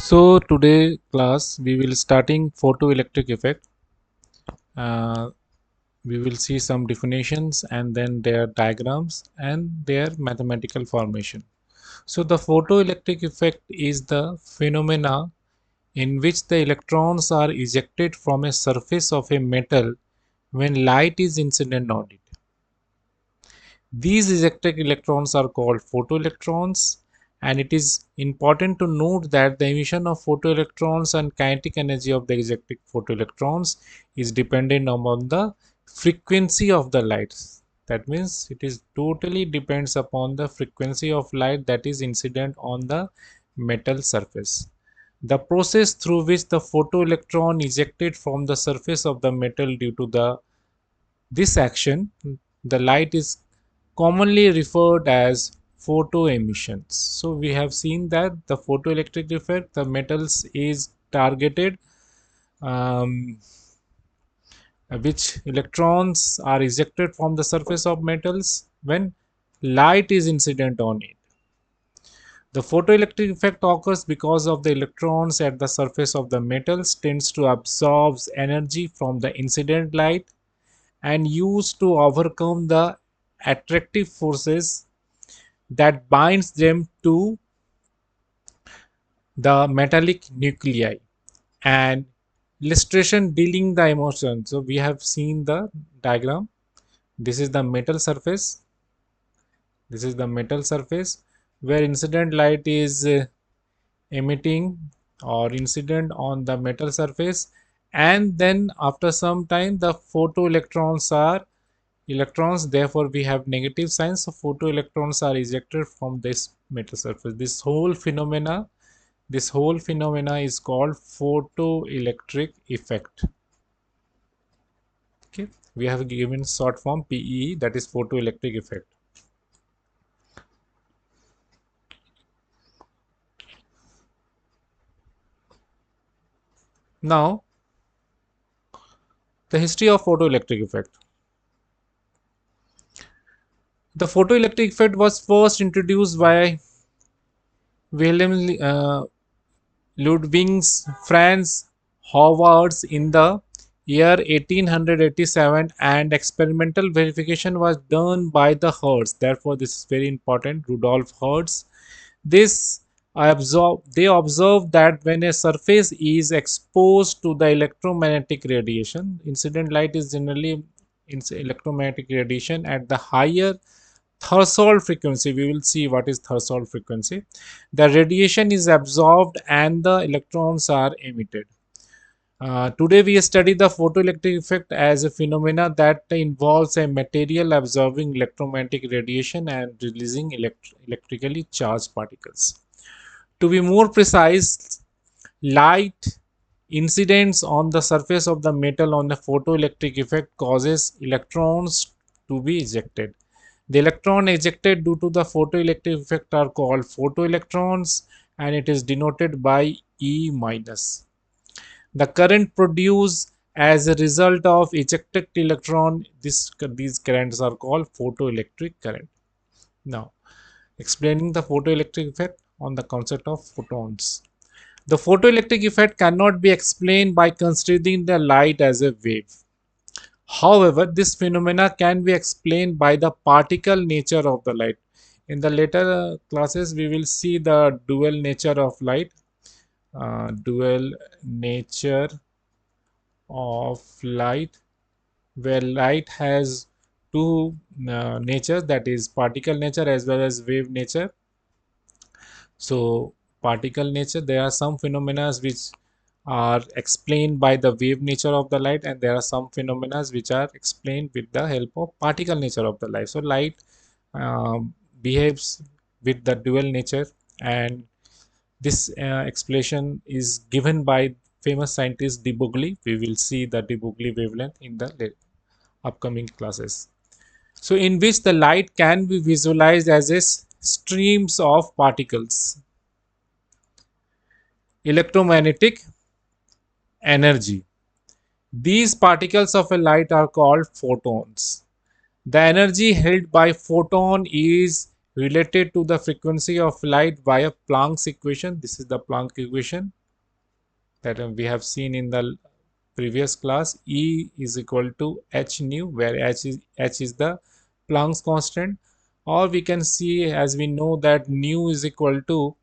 So today class we will starting photoelectric effect. Uh, we will see some definitions and then their diagrams and their mathematical formation. So the photoelectric effect is the phenomena in which the electrons are ejected from a surface of a metal when light is incident on it. These ejected electrons are called photoelectrons, and it is important to note that the emission of photoelectrons and kinetic energy of the ejected photoelectrons is dependent upon the frequency of the light. That means it is totally depends upon the frequency of light that is incident on the metal surface. The process through which the photoelectron ejected from the surface of the metal due to this action, the light is commonly referred as photoemissions. So we have seen that the photoelectric effect, the metals is targeted, um, which electrons are ejected from the surface of metals when light is incident on it. The photoelectric effect occurs because of the electrons at the surface of the metals tends to absorb energy from the incident light and use to overcome the attractive forces that binds them to the metallic nuclei. And illustration dealing the emotion. So we have seen the diagram. This is the metal surface. This is the metal surface where incident light is emitting or incident on the metal surface, and then after some time the photoelectrons are electrons, therefore we have negative signs, so photoelectrons are ejected from this metal surface. This whole phenomena is called photoelectric effect. Okay, we have given short form PE, that is photoelectric effect. Now the history of photoelectric effect. The photoelectric effect was first introduced by Wilhelm Ludwig's Franz Howard in the year 1887, and experimental verification was done by the Hertz. Therefore, this is very important, Rudolf Hertz. They observed that when a surface is exposed to the electromagnetic radiation, incident light is generally electromagnetic radiation at the higher threshold frequency. We will see what is threshold frequency. The radiation is absorbed and the electrons are emitted. Today we study the photoelectric effect as a phenomena that involves a material absorbing electromagnetic radiation and releasing electrically charged particles. To be more precise, light incidents on the surface of the metal on the photoelectric effect causes electrons to be ejected. The electron ejected due to the photoelectric effect are called photoelectrons, and it is denoted by E minus. The current produced as a result of ejected electron, these currents are called photoelectric current. Now, explaining the photoelectric effect on the concept of photons. The photoelectric effect cannot be explained by considering the light as a wave. However, this phenomena can be explained by the particle nature of the light. In the later classes, we will see the dual nature of light. Dual nature of light, where light has two natures, that is particle nature as well as wave nature. So particle nature, there are some phenomena which are explained by the wave nature of the light, and there are some phenomena which are explained with the help of particle nature of the light. So light behaves with the dual nature, and this explanation is given by famous scientist de Broglie. We will see the de Broglie wavelength in the upcoming classes. So in which the light can be visualized as a streams of particles, electromagnetic energy. These particles of a light are called photons. The energy held by photon is related to the frequency of light via Planck's equation. This is the Planck equation. that we have seen in the previous class. E is equal to h nu, where h is the Planck's constant, or we can see, as we know, that nu is equal to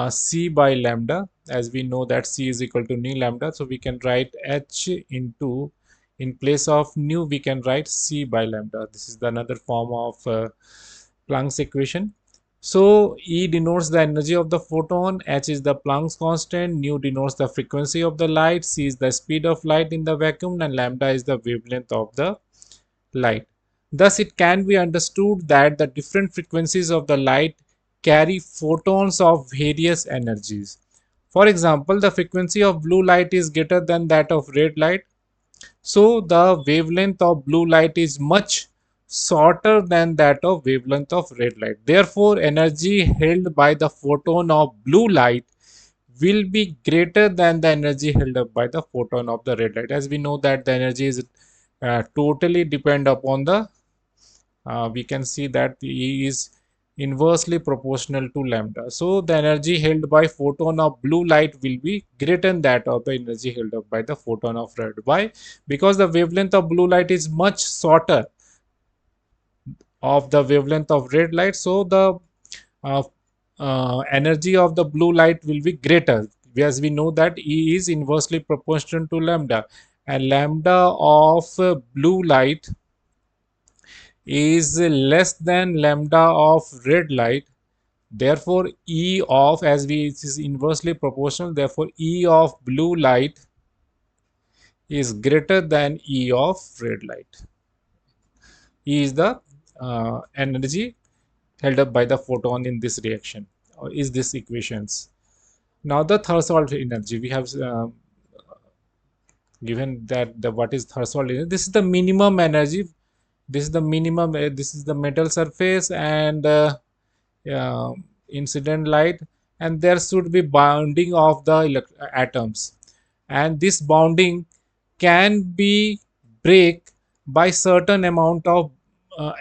c by lambda, as we know that c is equal to nu lambda. So we can write h into, in place of nu we can write c by lambda. This is the another form of Planck's equation. So E denotes the energy of the photon, H is the Planck's constant, nu denotes the frequency of the light, C is the speed of light in the vacuum, and lambda is the wavelength of the light. Thus, it can be understood that the different frequencies of the light carry photons of various energies. For example, the frequency of blue light is greater than that of red light. So the wavelength of blue light is much shorter than that of wavelength of red light. Therefore, energy held by the photon of blue light will be greater than the energy held up by the photon of the red light. As we know that the energy is totally depend upon the, we can see that E is inversely proportional to lambda. So the energy held by photon of blue light will be greater than that of the energy held up by the photon of red. Why? Because the wavelength of blue light is much shorter of the wavelength of red light. So the uh, energy of the blue light will be greater, as we know that E is inversely proportional to lambda, and lambda of blue light is less than lambda of red light. Therefore, E of, as we, it is inversely proportional, therefore E of blue light is greater than E of red light. E is the energy held up by the photon in this reaction, or is this equations. Now the threshold energy we have given that the what is threshold energy. This is the minimum energy. This is the minimum. This is the metal surface and uh, incident light, and there should be bounding of the atoms, and this bounding can be break by certain amount of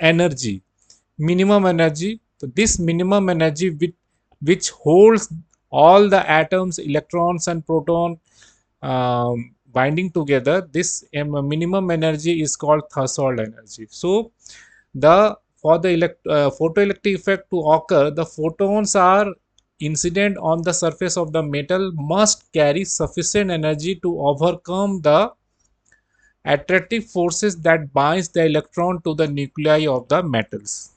energy, minimum energy. So this minimum energy which holds all the atoms, electrons and proton binding together, this minimum energy is called threshold energy. So the for the photoelectric effect to occur, the photons are incident on the surface of the metal must carry sufficient energy to overcome the attractive forces that binds the electron to the nuclei of the metals.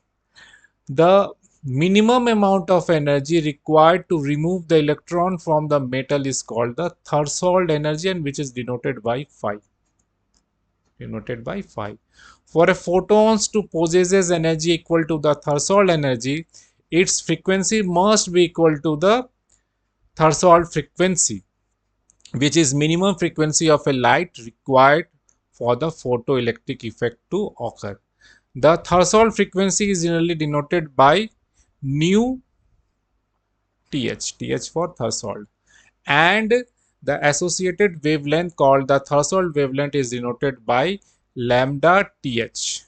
The minimum amount of energy required to remove the electron from the metal is called the threshold energy, and which is denoted by phi. Denoted by phi. For a photons to possesses energy equal to the threshold energy, its frequency must be equal to the threshold frequency, which is minimum frequency of a light required for the photoelectric effect to occur. The threshold frequency is generally denoted by nu th for threshold, and the associated wavelength called the threshold wavelength is denoted by lambda th.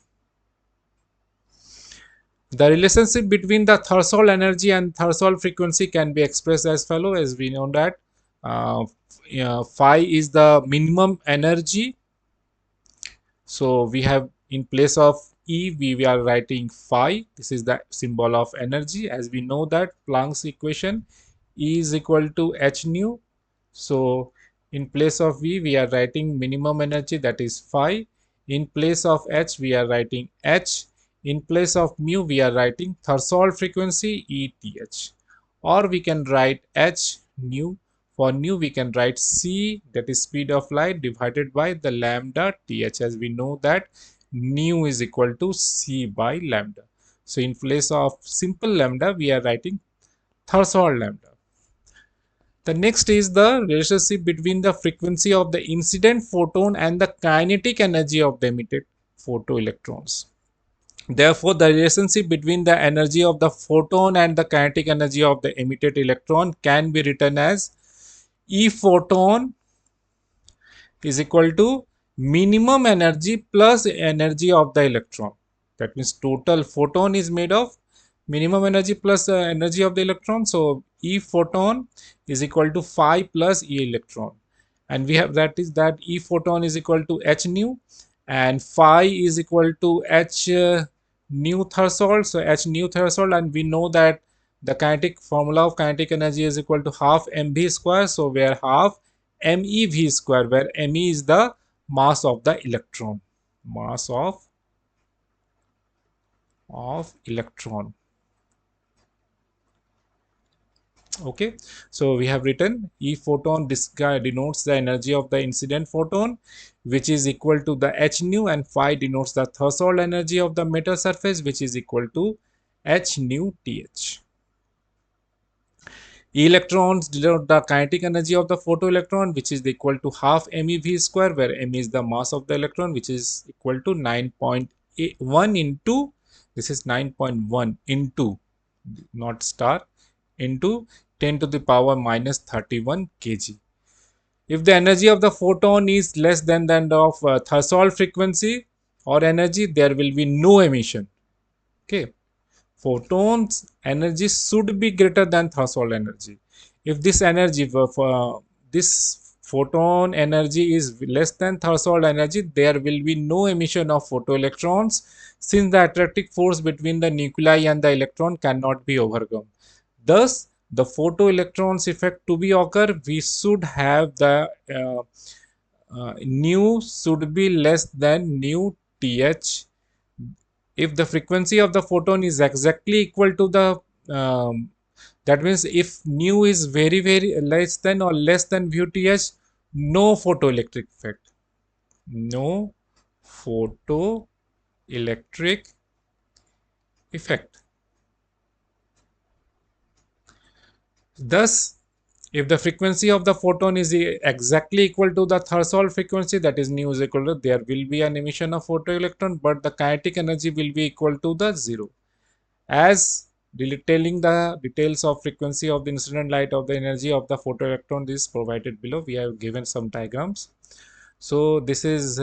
The relationship between the threshold energy and threshold frequency can be expressed as follows. As we know that phi is the minimum energy. So we have, in place of E, we are writing phi. This is the symbol of energy. As we know that Planck's equation, E is equal to h nu. So in place of V, we are writing minimum energy, that is phi. In place of h, we are writing h. In place of mu, we are writing threshold frequency, ETH. Or we can write h nu. For nu, we can write c, that is speed of light, divided by the lambda th, as we know that nu is equal to c by lambda. So in place of simple lambda, we are writing threshold lambda. The next is the relationship between the frequency of the incident photon and the kinetic energy of the emitted photoelectrons. Therefore, the relationship between the energy of the photon and the kinetic energy of the emitted electron can be written as E photon is equal to minimum energy plus energy of the electron. That means total photon is made of minimum energy plus energy of the electron. So E photon is equal to phi plus E electron. and we have that is that E photon is equal to h nu, and phi is equal to h nu threshold. So h nu threshold, and we know that the kinetic formula of kinetic energy is equal to half mv square. So where half mev square, where me is the mass of the electron, mass of electron. Okay, so we have written E photon denotes the energy of the incident photon, which is equal to the h nu, and phi denotes the threshold energy of the metal surface, which is equal to h nu th. Electrons denote the kinetic energy of the photoelectron, which is equal to half mev square, where m is the mass of the electron, which is equal to 9.1 into, this is 9.1 into, not star, into 10 to the power minus 31 kg. If the energy of the photon is less than that of threshold frequency or energy, there will be no emission. Okay, photons energy should be greater than threshold energy. If this energy this photon energy is less than threshold energy, there will be no emission of photoelectrons, since the attractive force between the nuclei and the electron cannot be overcome. Thus, the photoelectrons effect to be occur, we should have the nu should be less than nu th. If the frequency of the photon is exactly equal to the that means if nu is very less than or less than VTH, no photoelectric effect, no photoelectric effect. Thus, if the frequency of the photon is exactly equal to the threshold frequency, that is nu is equal to, there will be an emission of photoelectron, but the kinetic energy will be equal to the zero. As detailing the details of frequency of the incident light of the energy of the photoelectron is provided below. We have given some diagrams. So this is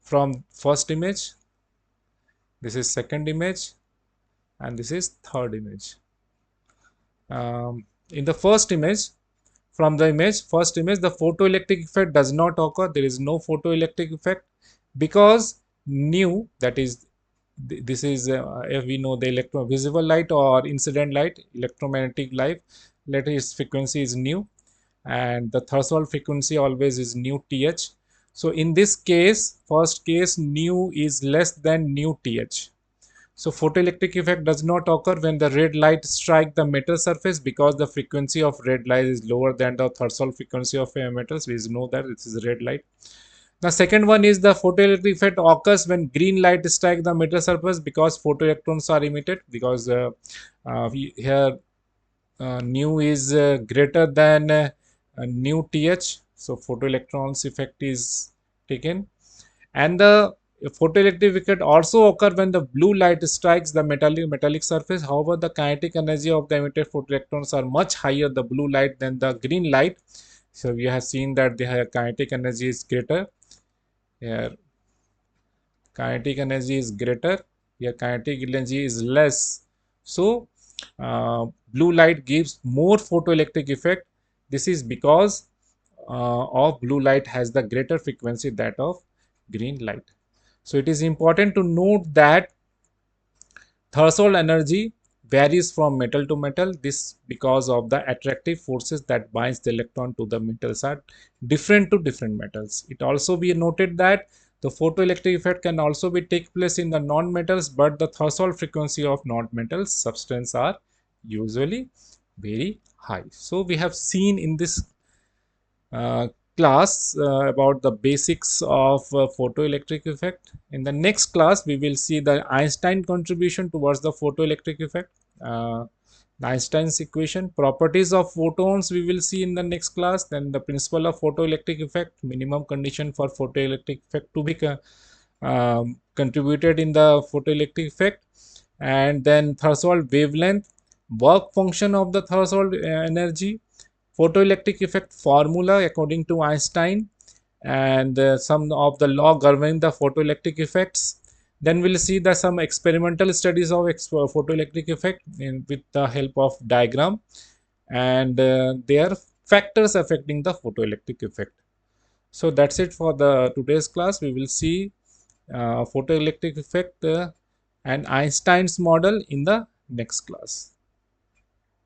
from first image, this is second image, and this is third image. In the first image, from the first image, the photoelectric effect does not occur. There is no photoelectric effect because nu, that is, this is if we know the visible light or incident light, electromagnetic light, let its frequency is nu, and the threshold frequency always is nu th. So in this case, first case, nu is less than nu th. So photoelectric effect does not occur when the red light strike the metal surface, because the frequency of red light is lower than the threshold frequency of metals. We know that this is red light. The second one is the photoelectric effect occurs when green light strike the metal surface, because photoelectrons are emitted, because here nu is greater than nu th. So photoelectrons effect is taken, and the photoelectric effect also occur when the blue light strikes the metallic surface. However, the kinetic energy of the emitted photoelectrons are much higher, the blue light, than the green light. So we have seen that the kinetic energy is greater. Here kinetic energy is greater, here kinetic energy is less. So blue light gives more photoelectric effect. This is because of blue light has the greater frequency that of green light. So it is important to note that threshold energy varies from metal to metal. This because of the attractive forces that binds the electron to the metals are different to different metals. It also be noted that the photoelectric effect can also be take place in the non-metals, but the threshold frequency of non-metals substance are usually very high. So we have seen in this uh, class about the basics of photoelectric effect. In the next class, we will see the Einstein contribution towards the photoelectric effect, Einstein's equation, properties of photons we will see in the next class, then the principle of photoelectric effect, minimum condition for photoelectric effect to be contributed in the photoelectric effect, and then threshold wavelength, work function of the threshold energy, photoelectric effect formula according to Einstein, and some of the law governing the photoelectric effects. Then we'll see the some experimental studies of photoelectric effect with the help of diagram, and their factors affecting the photoelectric effect. So that's it for the today's class. We will see photoelectric effect and Einstein's model in the next class.